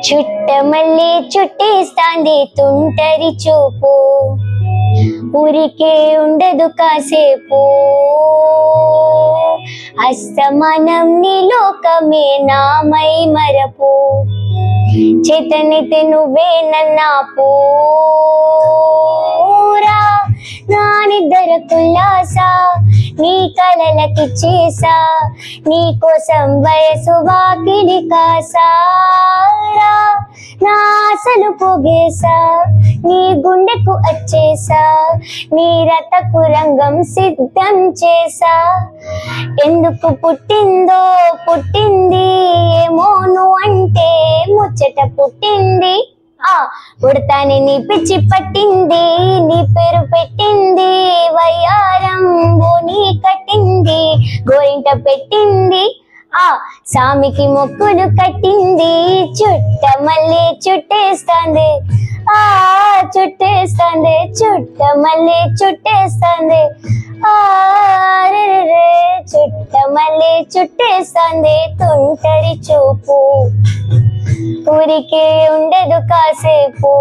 చుట్టమల్లి చుట్టేస్తాంది తుంటరి చూపు, ఊరికే ఉండదు కాసేపు. అస్తమానం నీ లోకమే నామై మరపు, చేతనైతే నువ్వే నన్నా పూరా. నా నిద్దర కుల్లాసా నీ కలలకిచ్చేసా, నీ కోసం వయసు వాకిలి కాసారా. నా ఆశలు పోగేసా, నీ గుండెకు వచ్చేసా, నీ రథకు రంగం సిద్ధం చేసా. ఎందుకు పుట్టిందో పుట్టింది ఏమో నువ్వు అంటే ముచ్చట పుట్టింది. ఉడతాని నీ పిచ్చి పట్టింది, నీ పేరు పెట్టింది వయ్యారం బోని కట్టింది, గోరింట పెట్టింది. సామికి మొక్కులు కట్టింది, చుట్టమల్లి చుట్టేస్తాంది. చుట్టేస్తాంది చుట్టమల్లి చుట్టేస్తాంది. చుట్టమల్లి చుట్టేస్తాంది తుంటరి చూపు, ఊరికే ఉండదు కాసేపు.